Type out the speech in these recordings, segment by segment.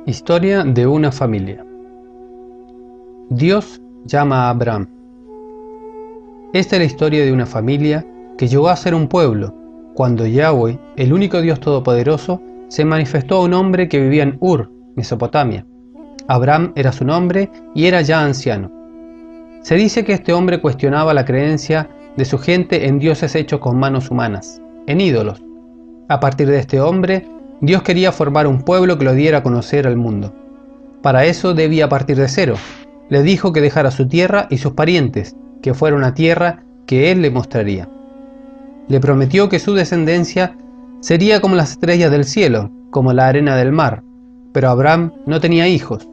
Historia de una familia. Dios llama a Abraham. Esta es la historia de una familia que llegó a ser un pueblo, cuando Yahweh, el único Dios todopoderoso, se manifestó a un hombre que vivía en Ur, Mesopotamia. Abraham era su nombre y era ya anciano. Se dice que este hombre cuestionaba la creencia de su gente en dioses hechos con manos humanas, en ídolos. A partir de este hombre, Dios quería formar un pueblo que lo diera a conocer al mundo. Para eso debía partir de cero. Le dijo que dejara su tierra y sus parientes, que fuera una tierra que él le mostraría. Le prometió que su descendencia sería como las estrellas del cielo, como la arena del mar. Pero Abraham no tenía hijos.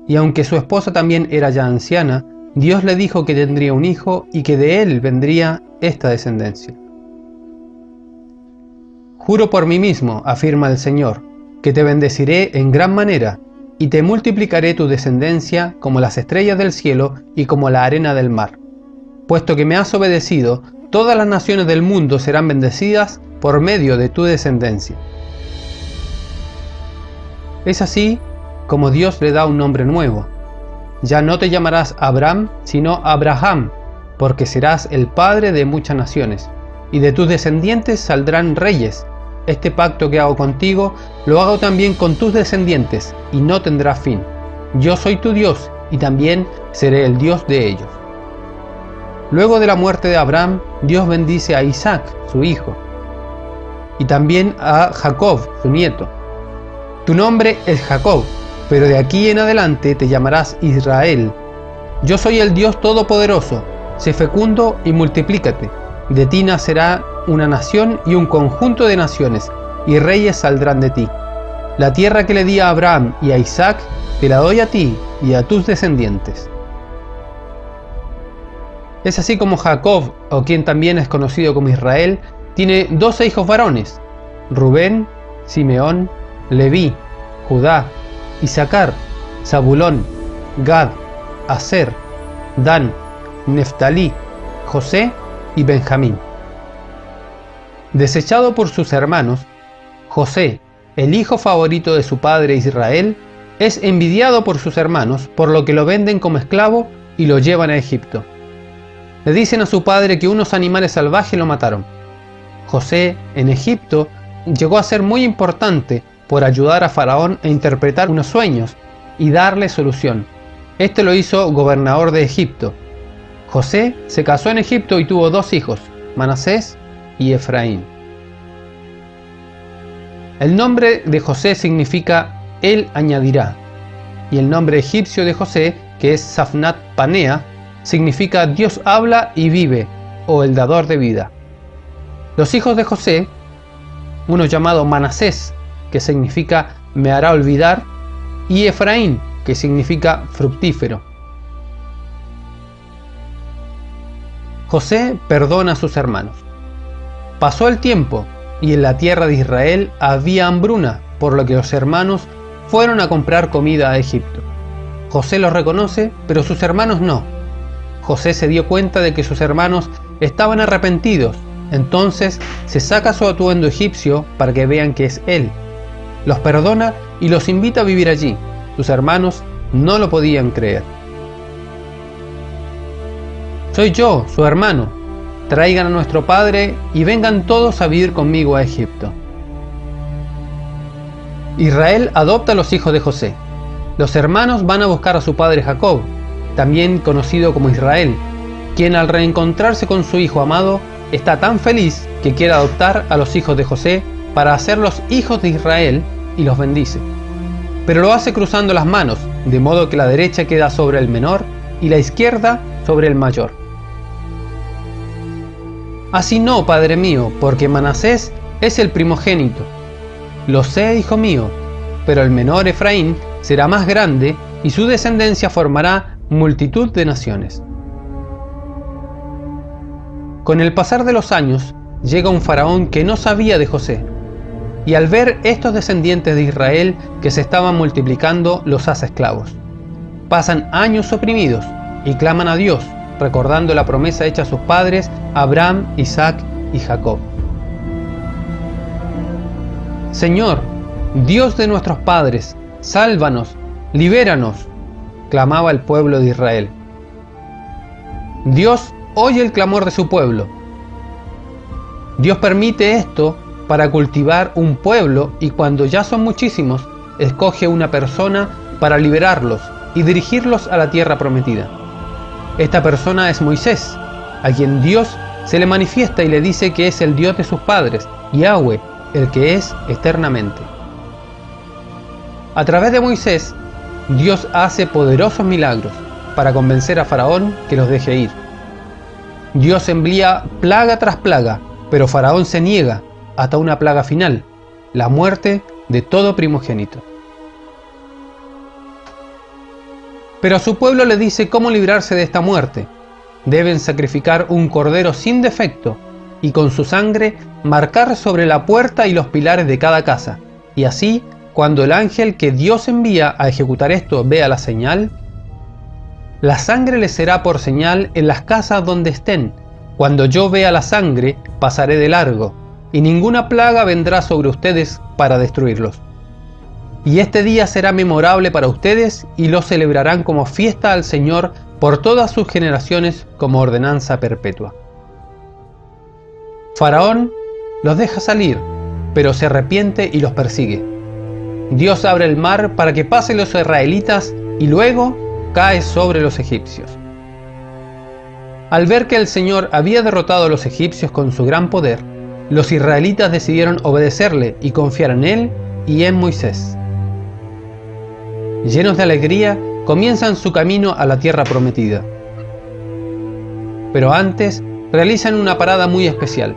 Y aunque su esposa también era ya anciana, Dios le dijo que tendría un hijo y que de él vendría esta descendencia. Juro por mí mismo, afirma el Señor, que te bendeciré en gran manera, y te multiplicaré tu descendencia como las estrellas del cielo y como la arena del mar. Puesto que me has obedecido, todas las naciones del mundo serán bendecidas por medio de tu descendencia. Es así como Dios le da un nombre nuevo. Ya no te llamarás Abraham, sino Abraham, porque serás el padre de muchas naciones, y de tus descendientes saldrán reyes. Este pacto que hago contigo, lo hago también con tus descendientes, y no tendrá fin. Yo soy tu Dios, y también seré el Dios de ellos. Luego de la muerte de Abraham, Dios bendice a Isaac, su hijo, y también a Jacob, su nieto. Tu nombre es Jacob, pero de aquí en adelante te llamarás Israel. Yo soy el Dios Todopoderoso. Sé fecundo y multiplícate. De ti nacerá una nación y un conjunto de naciones, y reyes saldrán de ti. La tierra que le di a Abraham y a Isaac, te la doy a ti y a tus descendientes. Es así como Jacob, o quien también es conocido como Israel, tiene 12 hijos varones: Rubén, Simeón, Leví, Judá, Isaacar, Zabulón, Gad, Aser, Dan, Neftalí, José y Benjamín. Desechado por sus hermanos, José, el hijo favorito de su padre Israel, es envidiado por sus hermanos, por lo que lo venden como esclavo y lo llevan a Egipto. Le dicen a su padre que unos animales salvajes lo mataron. José, en Egipto, llegó a ser muy importante por ayudar a Faraón a interpretar unos sueños y darle solución. Este lo hizo gobernador de Egipto. José se casó en Egipto y tuvo 2 hijos, Manasés y Efraín. El nombre de José significa Él añadirá, y el nombre egipcio de José, que es Safnat Panea, significa Dios habla y vive, o el dador de vida. Los hijos de José, uno llamado Manasés, que significa me hará olvidar, y Efraín, que significa fructífero. José perdona a sus hermanos. Pasó el tiempo, y en la tierra de Israel había hambruna, por lo que los hermanos fueron a comprar comida a Egipto. José los reconoce, pero sus hermanos no. José se dio cuenta de que sus hermanos estaban arrepentidos, entonces se saca su atuendo egipcio para que vean que es él. Los perdona y los invita a vivir allí. Sus hermanos no lo podían creer. Soy yo, su hermano. Traigan a nuestro padre y vengan todos a vivir conmigo a Egipto. Israel adopta a los hijos de José. Los hermanos van a buscar a su padre Jacob, también conocido como Israel, quien al reencontrarse con su hijo amado está tan feliz que quiere adoptar a los hijos de José para hacerlos hijos de Israel y los bendice. Pero lo hace cruzando las manos, de modo que la derecha queda sobre el menor y la izquierda sobre el mayor. Así no, padre mío, porque Manasés es el primogénito. Lo sé, hijo mío, pero el menor Efraín será más grande y su descendencia formará multitud de naciones. Con el pasar de los años, llega un faraón que no sabía de José, y al ver estos descendientes de Israel que se estaban multiplicando, los hace esclavos. Pasan años oprimidos y claman a Dios, recordando la promesa hecha a sus padres, Abraham, Isaac y Jacob. Señor, Dios de nuestros padres, sálvanos, libéranos, clamaba el pueblo de Israel. Dios oye el clamor de su pueblo. Dios permite esto para cultivar un pueblo y cuando ya son muchísimos, escoge una persona para liberarlos y dirigirlos a la tierra prometida. Esta persona es Moisés, a quien Dios se le manifiesta y le dice que es el Dios de sus padres, Yahweh, el que es eternamente. A través de Moisés, Dios hace poderosos milagros para convencer a Faraón que los deje ir. Dios envía plaga tras plaga, pero Faraón se niega hasta una plaga final, la muerte de todo primogénito. Pero a su pueblo le dice cómo librarse de esta muerte. Deben sacrificar un cordero sin defecto y con su sangre marcar sobre la puerta y los pilares de cada casa. Y así, cuando el ángel que Dios envía a ejecutar esto vea la señal, la sangre les será por señal en las casas donde estén. Cuando yo vea la sangre, pasaré de largo, y ninguna plaga vendrá sobre ustedes para destruirlos. Y este día será memorable para ustedes y lo celebrarán como fiesta al Señor por todas sus generaciones como ordenanza perpetua. Faraón los deja salir, pero se arrepiente y los persigue. Dios abre el mar para que pasen los israelitas y luego cae sobre los egipcios. Al ver que el Señor había derrotado a los egipcios con su gran poder, los israelitas decidieron obedecerle y confiar en él y en Moisés. Llenos de alegría, comienzan su camino a la tierra prometida. Pero antes, realizan una parada muy especial.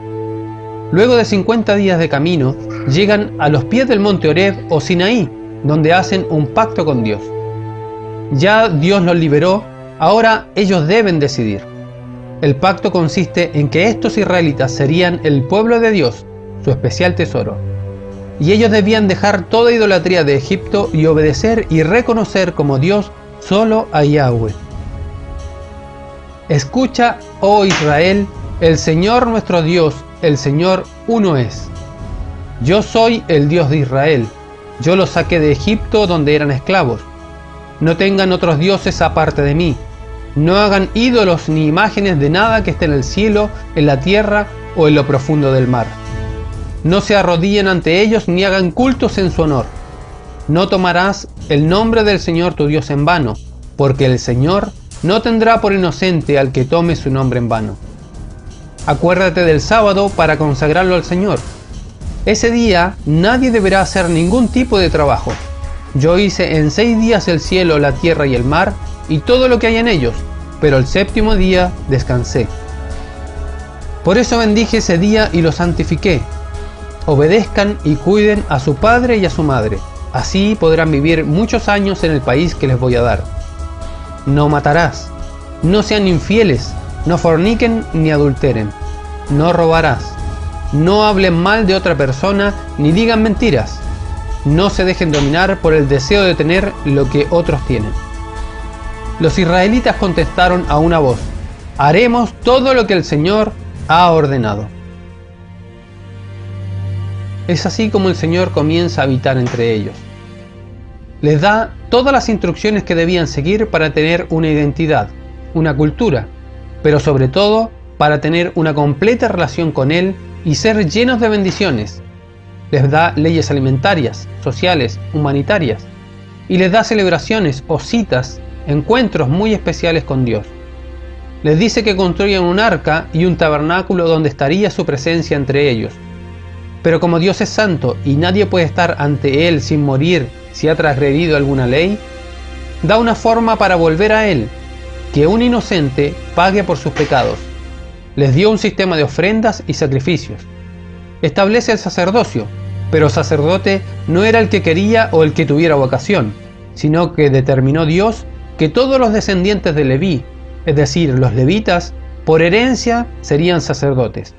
Luego de 50 días de camino, llegan a los pies del monte Horeb o Sinaí, donde hacen un pacto con Dios. Ya Dios los liberó, ahora ellos deben decidir. El pacto consiste en que estos israelitas serían el pueblo de Dios, su especial tesoro. Y ellos debían dejar toda idolatría de Egipto y obedecer y reconocer como Dios solo a Yahweh. Escucha, oh Israel, el Señor nuestro Dios, el Señor uno es. Yo soy el Dios de Israel. Yo los saqué de Egipto donde eran esclavos. No tengan otros dioses aparte de mí. No hagan ídolos ni imágenes de nada que esté en el cielo, en la tierra o en lo profundo del mar. No se arrodillen ante ellos ni hagan cultos en su honor. No tomarás el nombre del Señor tu Dios en vano, porque el Señor no tendrá por inocente al que tome su nombre en vano. Acuérdate del sábado para consagrarlo al Señor. Ese día nadie deberá hacer ningún tipo de trabajo. Yo hice en 6 días el cielo, la tierra y el mar, y todo lo que hay en ellos, pero el séptimo día descansé. Por eso bendije ese día y lo santifiqué. Obedezcan y cuiden a su padre y a su madre. Así podrán vivir muchos años en el país que les voy a dar. No matarás. No sean infieles. No forniquen ni adulteren. No robarás. No hablen mal de otra persona ni digan mentiras. No se dejen dominar por el deseo de tener lo que otros tienen. Los israelitas contestaron a una voz: haremos todo lo que el Señor ha ordenado. Es así como el Señor comienza a habitar entre ellos. Les da todas las instrucciones que debían seguir para tener una identidad, una cultura, pero sobre todo para tener una completa relación con Él y ser llenos de bendiciones. Les da leyes alimentarias, sociales, humanitarias, y les da celebraciones o citas, encuentros muy especiales con Dios. Les dice que construyan un arca y un tabernáculo donde estaría su presencia entre ellos. Pero como Dios es santo y nadie puede estar ante Él sin morir si ha transgredido alguna ley, da una forma para volver a Él, que un inocente pague por sus pecados. Les dio un sistema de ofrendas y sacrificios. Establece el sacerdocio, pero sacerdote no era el que quería o el que tuviera vocación, sino que determinó Dios que todos los descendientes de Leví, es decir, los levitas, por herencia serían sacerdotes.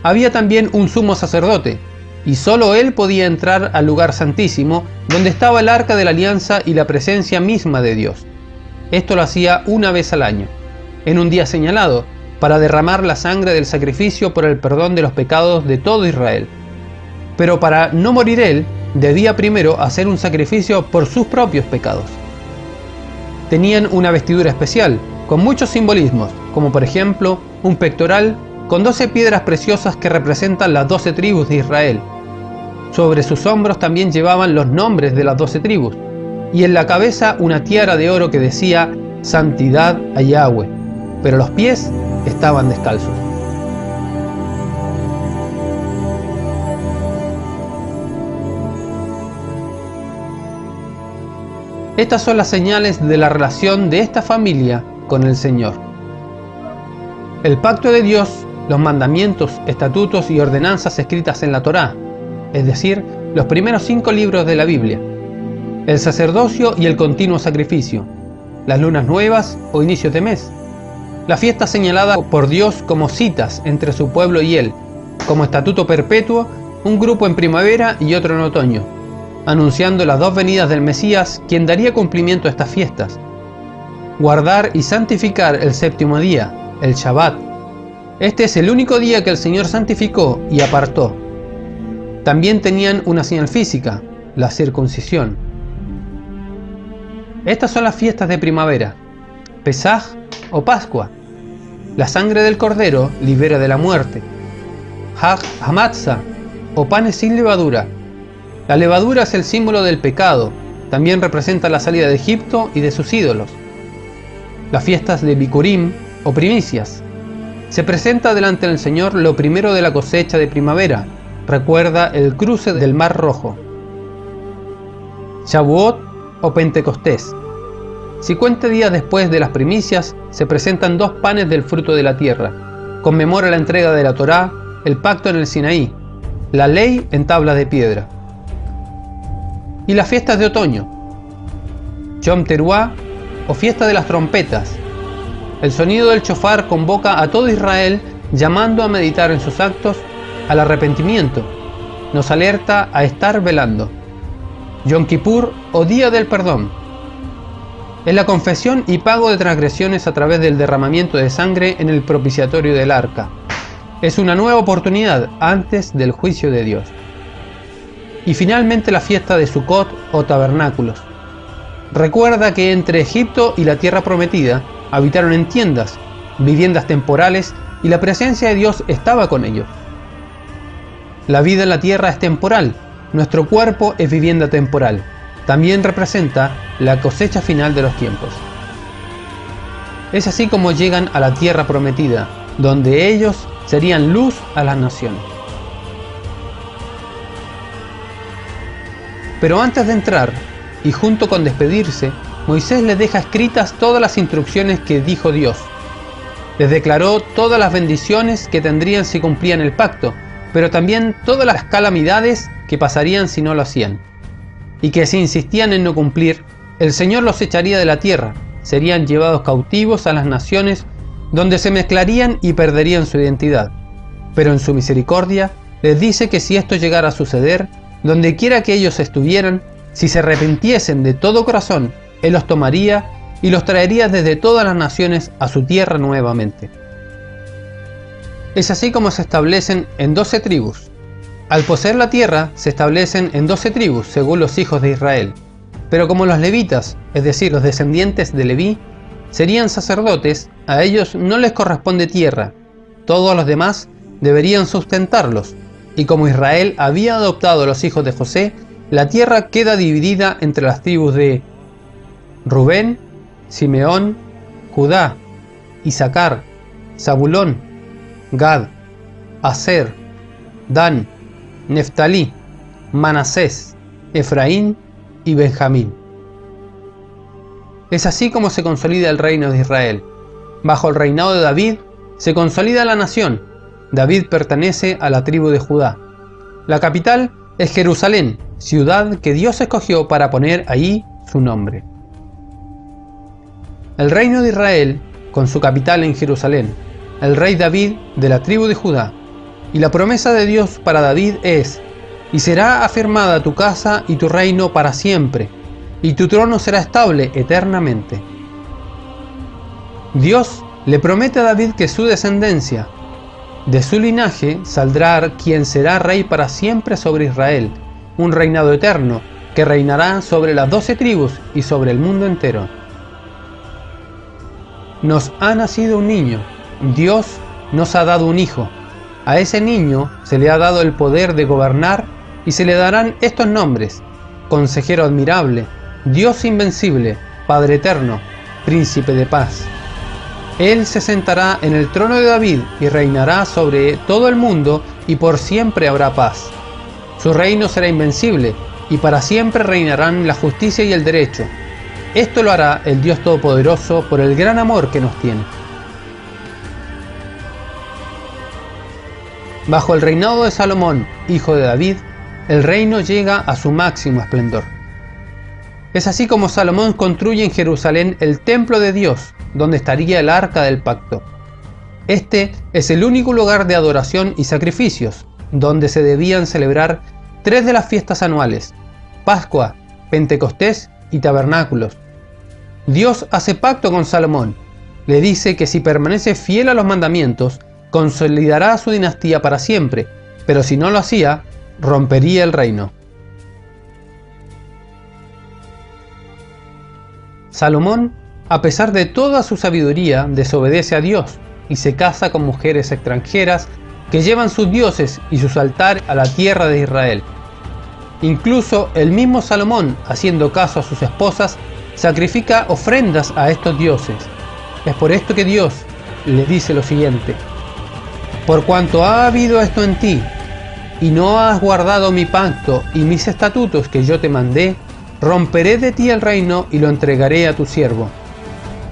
Había también un sumo sacerdote, y solo él podía entrar al lugar santísimo, donde estaba el arca de la alianza y la presencia misma de Dios. Esto lo hacía una vez al año, en un día señalado, para derramar la sangre del sacrificio por el perdón de los pecados de todo Israel. Pero para no morir él, debía primero hacer un sacrificio por sus propios pecados. Tenían una vestidura especial, con muchos simbolismos, como por ejemplo un pectoral con 12 piedras preciosas que representan las 12 tribus de Israel. Sobre sus hombros también llevaban los nombres de las 12 tribus, y en la cabeza una tiara de oro que decía Santidad a Yahweh, pero los pies estaban descalzos. Estas son las señales de la relación de esta familia con el Señor. El pacto de Dios, los mandamientos, estatutos y ordenanzas escritas en la Torá, es decir, los primeros 5 libros de la Biblia. El sacerdocio y el continuo sacrificio, las lunas nuevas o inicios de mes, la fiesta señalada por Dios como citas entre su pueblo y Él, como estatuto perpetuo, un grupo en primavera y otro en otoño, anunciando las 2 venidas del Mesías, quien daría cumplimiento a estas fiestas. Guardar y santificar el 7º día, el Shabbat. Este es el único día que el Señor santificó y apartó. También tenían una señal física, la circuncisión. Estas son las fiestas de primavera, Pesaj o Pascua. La sangre del cordero libera de la muerte. Hag Hamatzah o panes sin levadura. La levadura es el símbolo del pecado, también representa la salida de Egipto y de sus ídolos. Las fiestas de Bikurim o primicias. Se presenta delante del Señor lo primero de la cosecha de primavera, recuerda el cruce del Mar Rojo. Shavuot o Pentecostés. 50 días después de las primicias se presentan 2 panes del fruto de la tierra. Conmemora la entrega de la Torá, el pacto en el Sinaí, la ley en tablas de piedra. Y las fiestas de otoño, Yom Teruah o fiesta de las trompetas. El sonido del shofar convoca a todo Israel llamando a meditar en sus actos al arrepentimiento, nos alerta a estar velando. Yom Kippur o Día del Perdón. Es la confesión y pago de transgresiones a través del derramamiento de sangre en el propiciatorio del arca. Es una nueva oportunidad antes del juicio de Dios. Y finalmente la fiesta de Sukkot o tabernáculos. Recuerda que entre Egipto y la tierra prometida habitaron en tiendas, viviendas temporales, y la presencia de Dios estaba con ellos. La vida en la tierra es temporal, nuestro cuerpo es vivienda temporal. También representa la cosecha final de los tiempos. Es así como llegan a la tierra prometida, donde ellos serían luz a las naciones. Pero antes de entrar, y junto con despedirse, Moisés les deja escritas todas las instrucciones que dijo Dios. Les declaró todas las bendiciones que tendrían si cumplían el pacto, pero también todas las calamidades que pasarían si no lo hacían. Y que si insistían en no cumplir, el Señor los echaría de la tierra, serían llevados cautivos a las naciones donde se mezclarían y perderían su identidad. Pero en su misericordia les dice que si esto llegara a suceder, donde quiera que ellos estuvieran, si se arrepintiesen de todo corazón, Él los tomaría y los traería desde todas las naciones a su tierra nuevamente. Es así como se establecen en 12 tribus. Al poseer la tierra, se establecen en 12 tribus según los hijos de Israel. Pero como los levitas, es decir, los descendientes de Leví, serían sacerdotes, a ellos no les corresponde tierra. Todos los demás deberían sustentarlos. Y como Israel había adoptado a los hijos de José, la tierra queda dividida entre las tribus de Rubén, Simeón, Judá, Isaacar, Zabulón, Gad, Aser, Dan, Neftalí, Manasés, Efraín y Benjamín. Es así como se consolida el reino de Israel. Bajo el reinado de David se consolida la nación. David pertenece a la tribu de Judá. La capital es Jerusalén, ciudad que Dios escogió para poner ahí su nombre. El reino de Israel, con su capital en Jerusalén, el rey David de la tribu de Judá. Y la promesa de Dios para David es: y será afirmada tu casa y tu reino para siempre, y tu trono será estable eternamente. Dios le promete a David que su descendencia, de su linaje, saldrá quien será rey para siempre sobre Israel, un reinado eterno, que reinará sobre las 12 tribus y sobre el mundo entero. Nos ha nacido un niño, Dios nos ha dado un hijo. A ese niño se le ha dado el poder de gobernar y se le darán estos nombres: Consejero admirable, Dios invencible, Padre eterno, Príncipe de paz. Él se sentará en el trono de David y reinará sobre todo el mundo, y por siempre habrá paz. Su reino será invencible, y para siempre reinarán la justicia y el derecho. Esto lo hará el Dios Todopoderoso por el gran amor que nos tiene. Bajo el reinado de Salomón, hijo de David, el reino llega a su máximo esplendor. Es así como Salomón construye en Jerusalén el templo de Dios, donde estaría el arca del pacto. Este es el único lugar de adoración y sacrificios, donde se debían celebrar 3 de las fiestas anuales: Pascua, Pentecostés y Tabernáculos. Dios hace pacto con Salomón. Le dice que si permanece fiel a los mandamientos, consolidará su dinastía para siempre, pero si no lo hacía, rompería el reino. Salomón, a pesar de toda su sabiduría, desobedece a Dios y se casa con mujeres extranjeras que llevan sus dioses y sus altares a la tierra de Israel. Incluso el mismo Salomón, haciendo caso a sus esposas, sacrifica ofrendas a estos dioses. Es por esto que Dios le dice lo siguiente: por cuanto ha habido esto en ti, y no has guardado mi pacto y mis estatutos que yo te mandé, romperé de ti el reino y lo entregaré a tu siervo.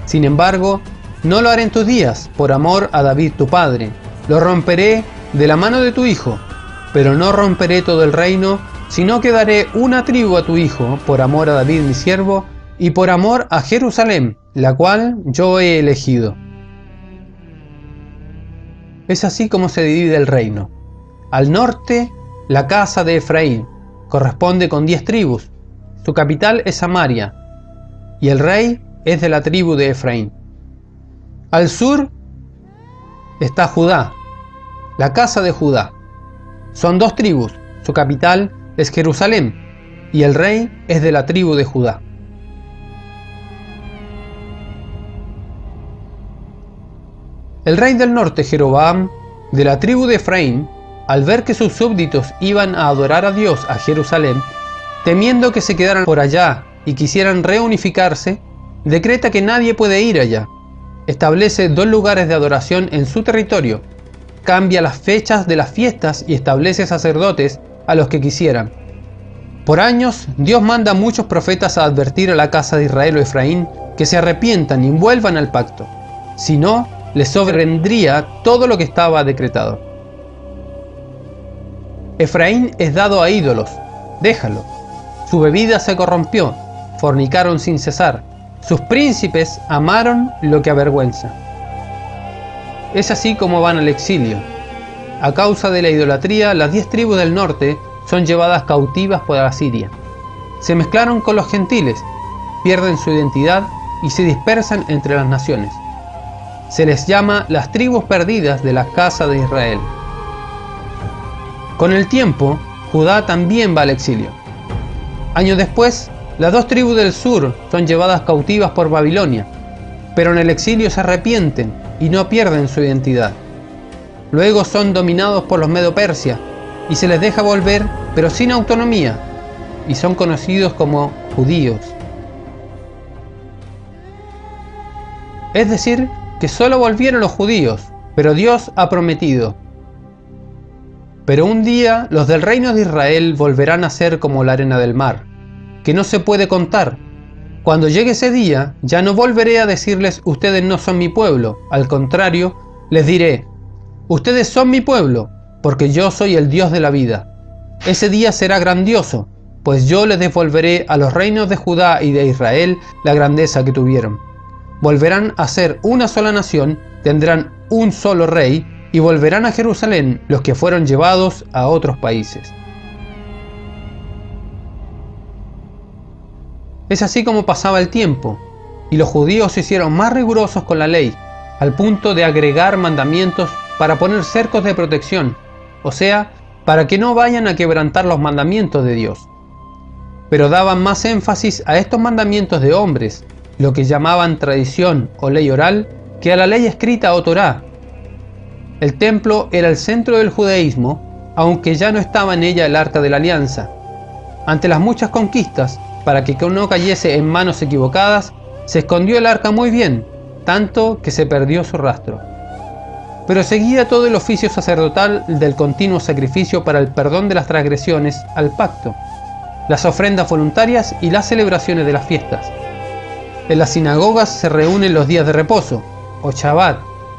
Sin embargo, no lo haré en tus días, por amor a David tu padre. Lo romperé de la mano de tu hijo, pero no romperé todo el reino, sino que daré una tribu a tu hijo, por amor a David mi siervo, y por amor a Jerusalén, la cual yo he elegido. Es así como se divide el reino. Al norte, la casa de Efraín corresponde con 10 tribus. Su capital es Samaria, y el rey es de la tribu de Efraín. Al sur está Judá, la casa de Judá. Son 2 tribus, su capital es Jerusalén, y el rey es de la tribu de Judá. El rey del norte, Jeroboam, de la tribu de Efraín, al ver que sus súbditos iban a adorar a Dios a Jerusalén, temiendo que se quedaran por allá y quisieran reunificarse, decreta que nadie puede ir allá. Establece 2 lugares de adoración en su territorio, cambia las fechas de las fiestas y establece sacerdotes a los que quisieran. Por años, Dios manda a muchos profetas a advertir a la casa de Israel o Efraín que se arrepientan y vuelvan al pacto. Si no, les sobrevendría todo lo que estaba decretado. Efraín es dado a ídolos, déjalo. Su bebida se corrompió, fornicaron sin cesar. Sus príncipes amaron lo que avergüenza. Es así como van al exilio. A causa de la idolatría, las 10 tribus del norte son llevadas cautivas por Asiria. Se mezclaron con los gentiles, pierden su identidad y se dispersan entre las naciones. Se les llama las tribus perdidas de la casa de Israel. Con el tiempo, Judá también va al exilio. Años después, las 2 tribus del sur son llevadas cautivas por Babilonia, pero en el exilio se arrepienten y no pierden su identidad. Luego son dominados por los Medo-Persia y se les deja volver, pero sin autonomía, y son conocidos como judíos. Es decir, que solo volvieron los judíos, pero Dios ha prometido: pero un día los del reino de Israel volverán a ser como la arena del mar, que no se puede contar. Cuando llegue ese día, ya no volveré a decirles: ustedes no son mi pueblo. Al contrario, les diré: ustedes son mi pueblo, porque yo soy el Dios de la vida. Ese día será grandioso, pues yo les devolveré a los reinos de Judá y de Israel la grandeza que tuvieron. Volverán a ser una sola nación, tendrán un solo rey, y volverán a Jerusalén los que fueron llevados a otros países. Es así como pasaba el tiempo, y los judíos se hicieron más rigurosos con la ley, al punto de agregar mandamientos para poner cercos de protección, o sea, para que no vayan a quebrantar los mandamientos de Dios. Pero daban más énfasis a estos mandamientos de hombres, lo que llamaban tradición o ley oral, que a la ley escrita o Torá. El templo era el centro del judaísmo, aunque ya no estaba en ella el arca de la alianza. Ante las muchas conquistas, para que no cayese en manos equivocadas, se escondió el arca muy bien, tanto que se perdió su rastro. Pero seguía todo el oficio sacerdotal del continuo sacrificio para el perdón de las transgresiones al pacto, las ofrendas voluntarias y las celebraciones de las fiestas. En las sinagogas se reúnen los días de reposo, o Shabbat,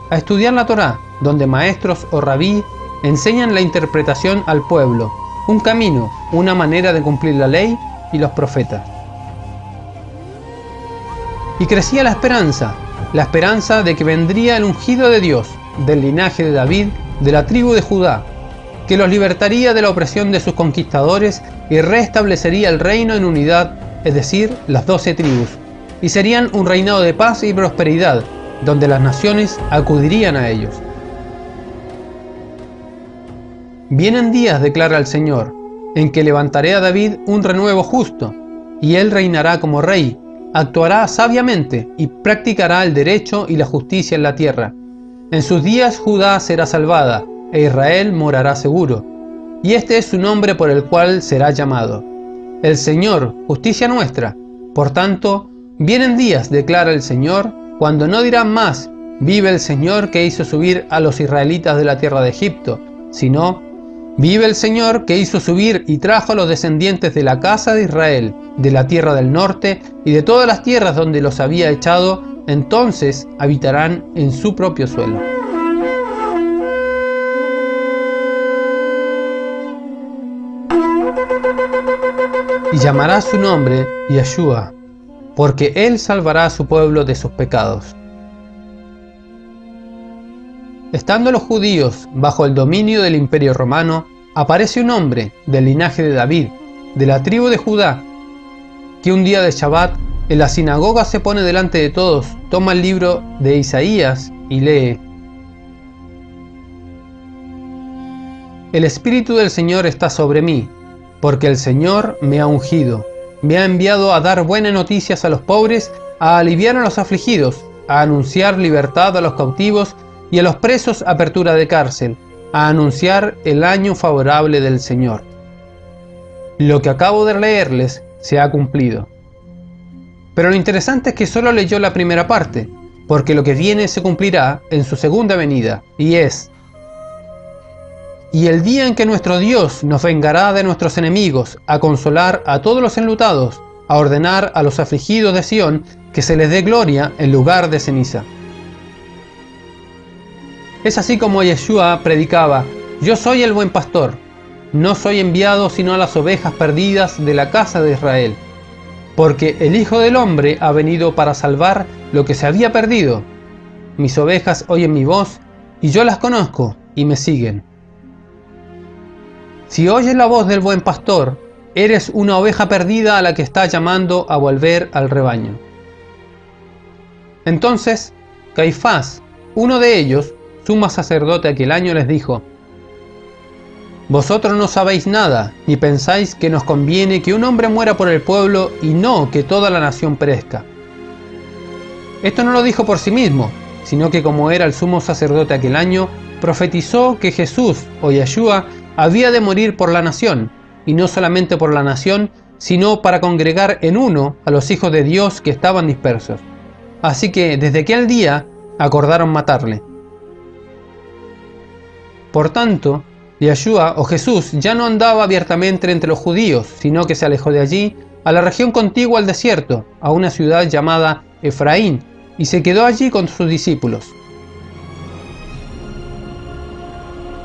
a estudiar la Torá, donde maestros o rabí enseñan la interpretación al pueblo, un camino, una manera de cumplir la ley y los profetas. Y crecía la esperanza de que vendría el ungido de Dios, del linaje de David, de la tribu de Judá, que los libertaría de la opresión de sus conquistadores y restablecería el reino en unidad, es decir, las 12 tribus, y serían un reinado de paz y prosperidad, donde las naciones acudirían a ellos. Vienen días, declara el Señor, en que levantaré a David un renuevo justo, y él reinará como rey, actuará sabiamente y practicará el derecho y la justicia en la tierra. En sus días Judá será salvada, e Israel morará seguro, y este es su nombre por el cual será llamado: el Señor, justicia nuestra. Por tanto, vienen días, declara el Señor, cuando no dirán más: vive el Señor que hizo subir a los israelitas de la tierra de Egipto, sino: vive el Señor que hizo subir y trajo a los descendientes de la casa de Israel, de la tierra del norte y de todas las tierras donde los había echado, entonces habitarán en su propio suelo. Y llamará su nombre Yeshua, porque él salvará a su pueblo de sus pecados. Estando los judíos bajo el dominio del Imperio Romano, aparece un hombre del linaje de David, de la tribu de Judá, que un día de Shabbat en la sinagoga se pone delante de todos, toma el libro de Isaías y lee: El Espíritu del Señor está sobre mí, porque el Señor me ha ungido, me ha enviado a dar buenas noticias a los pobres, a aliviar a los afligidos, a anunciar libertad a los cautivos y a los presos apertura de cárcel, a anunciar el año favorable del Señor. Lo que acabo de leerles se ha cumplido. Pero lo interesante es que solo leyó la primera parte, porque lo que viene se cumplirá en su segunda venida, y es: y el día en que nuestro Dios nos vengará de nuestros enemigos, a consolar a todos los enlutados, a ordenar a los afligidos de Sión que se les dé gloria en lugar de ceniza. Es así como Yeshua predicaba: yo soy el buen pastor, no soy enviado sino a las ovejas perdidas de la casa de Israel, porque el Hijo del Hombre ha venido para salvar lo que se había perdido. Mis ovejas oyen mi voz, y yo las conozco, y me siguen. Si oyes la voz del buen pastor, eres una oveja perdida a la que está llamando a volver al rebaño. Entonces, Caifás, uno de ellos, sumo sacerdote aquel año, les dijo: vosotros no sabéis nada, ni pensáis que nos conviene que un hombre muera por el pueblo y no que toda la nación perezca. Esto no lo dijo por sí mismo, sino que como era el sumo sacerdote aquel año, profetizó que Jesús, o Yeshua, había de morir por la nación, y no solamente por la nación, sino para congregar en uno a los hijos de Dios que estaban dispersos. Así que desde aquel día acordaron matarle. Por tanto, Yeshua o Jesús ya no andaba abiertamente entre los judíos, sino que se alejó de allí a la región contigua al desierto, a una ciudad llamada Efraín, y se quedó allí con sus discípulos.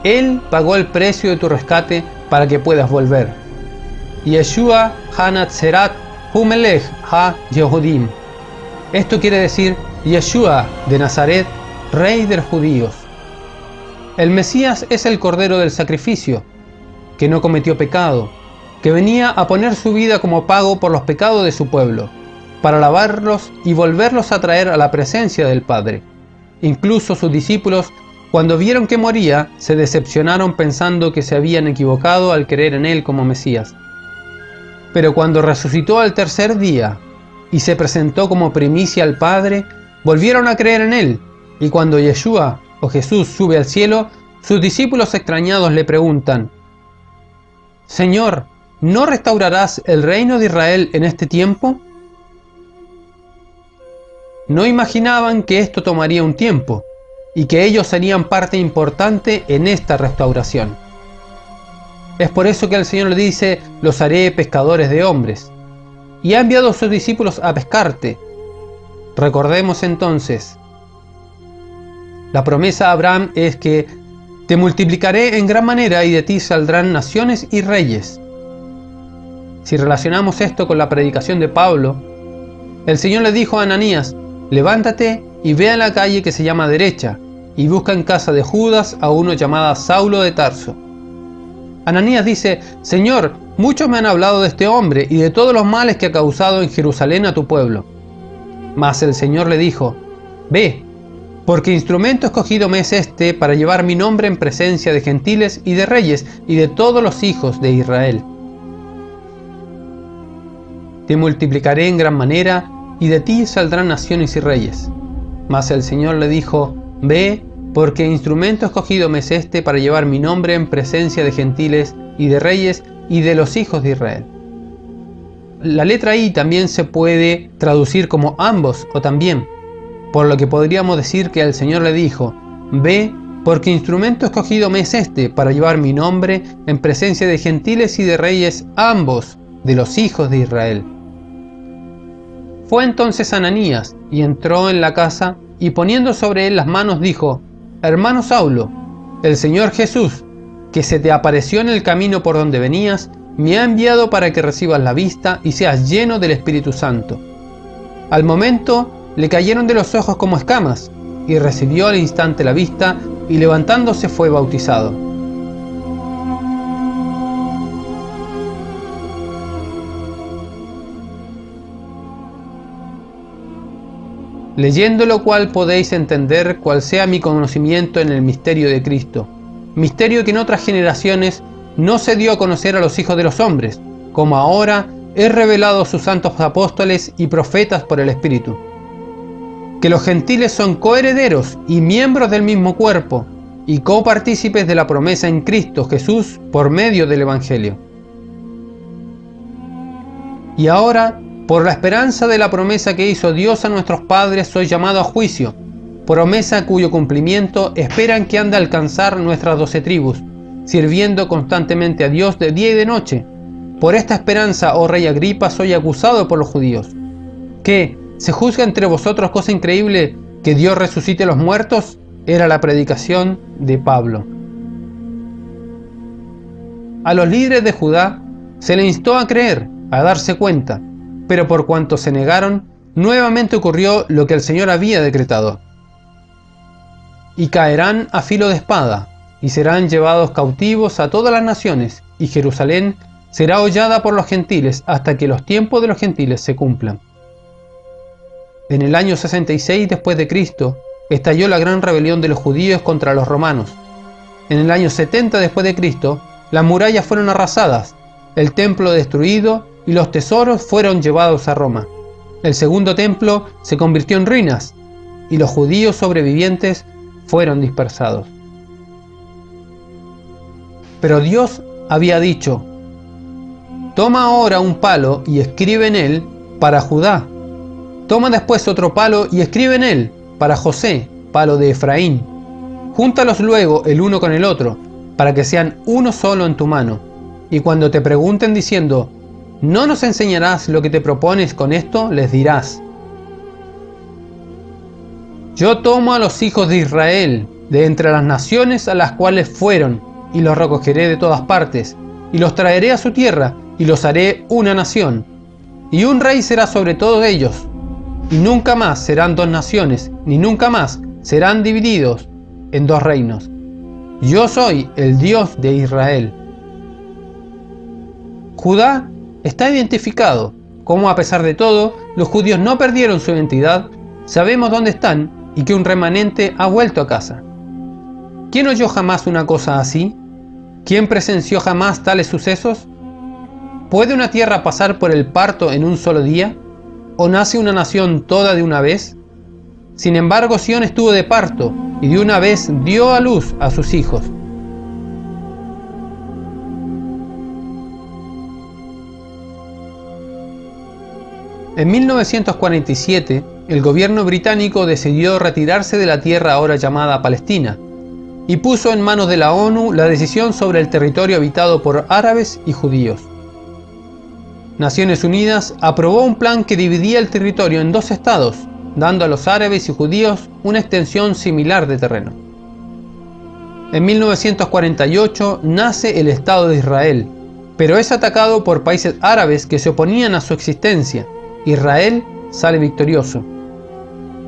Él pagó el precio de tu rescate para que puedas volver. Yeshua ha-Natzerat hu-Melech ha-Yehudim. Esto quiere decir Yeshua de Nazaret, rey de los judíos. El Mesías es el Cordero del sacrificio, que no cometió pecado, que venía a poner su vida como pago por los pecados de su pueblo, para lavarlos y volverlos a traer a la presencia del Padre. Incluso sus discípulos Cuando vieron que moría, se decepcionaron pensando que se habían equivocado al creer en él como Mesías. Pero cuando resucitó al tercer día y se presentó como primicia al Padre, volvieron a creer en él. Y cuando Yeshua o Jesús sube al cielo, sus discípulos extrañados le preguntan: Señor, ¿no restaurarás el reino de Israel en este tiempo? No imaginaban que esto tomaría un tiempo y que ellos serían parte importante en esta restauración. Es por eso que el Señor le dice: los haré pescadores de hombres, y ha enviado a sus discípulos a pescarte. Recordemos entonces, la promesa a Abraham es que te multiplicaré en gran manera y de ti saldrán naciones y reyes. Si relacionamos esto con la predicación de Pablo, el Señor le dijo a Ananías: levántate y ve a la calle que se llama Derecha, y busca en casa de Judas a uno llamado Saulo de Tarso. Ananías dice: Señor, muchos me han hablado de este hombre y de todos los males que ha causado en Jerusalén a tu pueblo. Mas el Señor le dijo: ve, porque instrumento escogido me es este para llevar mi nombre en presencia de gentiles y de reyes y de todos los hijos de Israel. Te multiplicaré en gran manera, y de ti saldrán naciones y reyes. Mas el Señor le dijo: ve, porque instrumento escogido me es este para llevar mi nombre en presencia de gentiles y de reyes y de los hijos de Israel. La letra I también se puede traducir como ambos o también, por lo que podríamos decir que el Señor le dijo: ve, porque instrumento escogido me es este para llevar mi nombre en presencia de gentiles y de reyes, ambos de los hijos de Israel. Fue entonces Ananías y entró en la casa, y poniendo sobre él las manos dijo: hermano Saulo, el Señor Jesús, que se te apareció en el camino por donde venías, me ha enviado para que recibas la vista y seas lleno del Espíritu Santo. Al momento le cayeron de los ojos como escamas, y recibió al instante la vista, y levantándose fue bautizado. Leyendo lo cual podéis entender cuál sea mi conocimiento en el misterio de Cristo, misterio que en otras generaciones no se dio a conocer a los hijos de los hombres, como ahora es revelado a sus santos apóstoles y profetas por el Espíritu. Que los gentiles son coherederos y miembros del mismo cuerpo, y copartícipes de la promesa en Cristo Jesús por medio del Evangelio. Y ahora, por la esperanza de la promesa que hizo Dios a nuestros padres, soy llamado a juicio, promesa cuyo cumplimiento esperan que han de alcanzar nuestras 12 tribus, sirviendo constantemente a Dios de día y de noche. Por esta esperanza, oh rey Agripa, soy acusado por los judíos. ¿Qué? ¿Se juzga entre vosotros cosa increíble que Dios resucite a los muertos? Era la predicación de Pablo. A los líderes de Judá se le instó a creer, a darse cuenta, pero por cuanto se negaron, nuevamente ocurrió lo que el Señor había decretado. Y caerán a filo de espada, y serán llevados cautivos a todas las naciones, y Jerusalén será hollada por los gentiles hasta que los tiempos de los gentiles se cumplan. En el año 66 después de Cristo, estalló la gran rebelión de los judíos contra los romanos. En el año 70 después de Cristo, las murallas fueron arrasadas, el templo destruido y los tesoros fueron llevados a Roma. El segundo templo se convirtió en ruinas y los judíos sobrevivientes fueron dispersados. Pero Dios había dicho: toma ahora un palo y escribe en él para Judá. Toma después otro palo y escribe en él para José, palo de Efraín. Júntalos luego el uno con el otro, para que sean uno solo en tu mano. Y cuando te pregunten diciendo: ¿no nos enseñarás lo que te propones con esto?, les dirás: yo tomo a los hijos de Israel de entre las naciones a las cuales fueron, y los recogeré de todas partes, y los traeré a su tierra, y los haré una nación. Y un rey será sobre todos ellos, y nunca más serán dos naciones, ni nunca más serán divididos en dos reinos. Yo soy el Dios de Israel. Judá está identificado, como a pesar de todo, los judíos no perdieron su identidad, sabemos dónde están y que un remanente ha vuelto a casa. ¿Quién oyó jamás una cosa así? ¿Quién presenció jamás tales sucesos? ¿Puede una tierra pasar por el parto en un solo día? ¿O nace una nación toda de una vez? Sin embargo, Sión estuvo de parto, y de una vez dio a luz a sus hijos. En 1947, el gobierno británico decidió retirarse de la tierra ahora llamada Palestina, y puso en manos de la ONU la decisión sobre el territorio habitado por árabes y judíos. Naciones Unidas aprobó un plan que dividía el territorio en dos estados, dando a los árabes y judíos una extensión similar de terreno. En 1948 nace el Estado de Israel, pero es atacado por países árabes que se oponían a su existencia. Israel sale victorioso.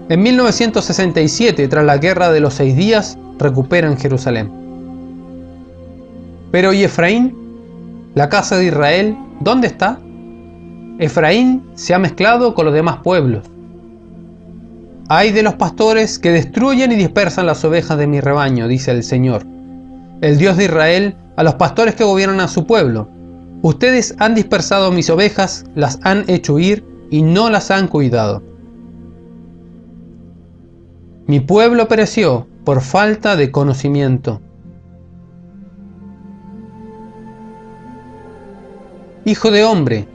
En 1967, tras la Guerra de los 6 días, recuperan Jerusalén. Pero ¿y Efraín? ¿La casa de Israel? ¿Dónde está? Efraín se ha mezclado con los demás pueblos. Ay de los pastores que destruyen y dispersan las ovejas de mi rebaño, dice el Señor, el Dios de Israel, a los pastores que gobiernan a su pueblo. Ustedes han dispersado mis ovejas, las han hecho huir y no las han cuidado. Mi pueblo pereció por falta de conocimiento. Hijo de hombre,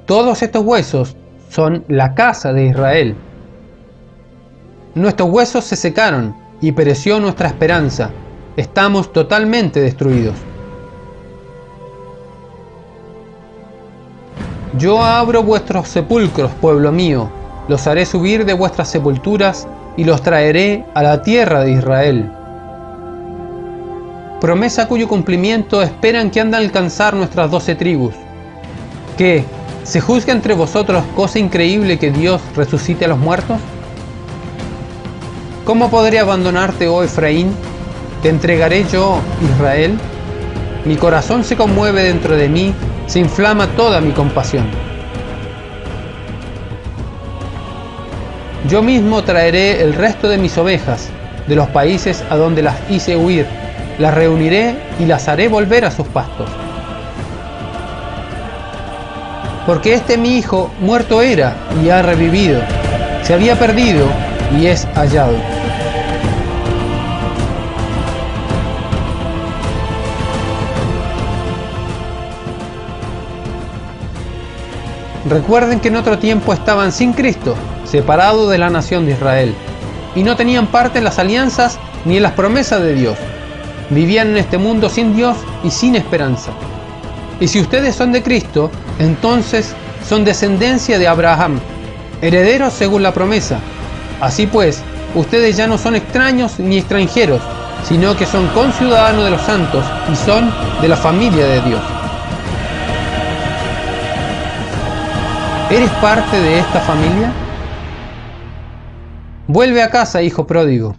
todos estos huesos son la casa de Israel. Nuestros huesos se secaron y pereció nuestra esperanza. Estamos totalmente destruidos. Yo abro vuestros sepulcros, pueblo mío, los haré subir de vuestras sepulturas y los traeré a la tierra de Israel. Promesa cuyo cumplimiento esperan que han de alcanzar nuestras 12 tribus. ¿Qué? ¿Se juzga entre vosotros cosa increíble que Dios resucite a los muertos? ¿Cómo podré abandonarte, oh Efraín? ¿Te entregaré yo, Israel? Mi corazón se conmueve dentro de mí, se inflama toda mi compasión. Yo mismo traeré el resto de mis ovejas, de los países a donde las hice huir, las reuniré y las haré volver a sus pastos. Porque este mi hijo muerto era y ha revivido, se había perdido y es hallado. Recuerden que en otro tiempo estaban sin Cristo, separados de la nación de Israel, y no tenían parte en las alianzas ni en las promesas de Dios. Vivían en este mundo sin Dios y sin esperanza. Y si ustedes son de Cristo, entonces son descendencia de Abraham, herederos según la promesa. Así pues, ustedes ya no son extraños ni extranjeros, sino que son conciudadanos de los santos y son de la familia de Dios. ¿Eres parte de esta familia? Vuelve a casa, hijo pródigo.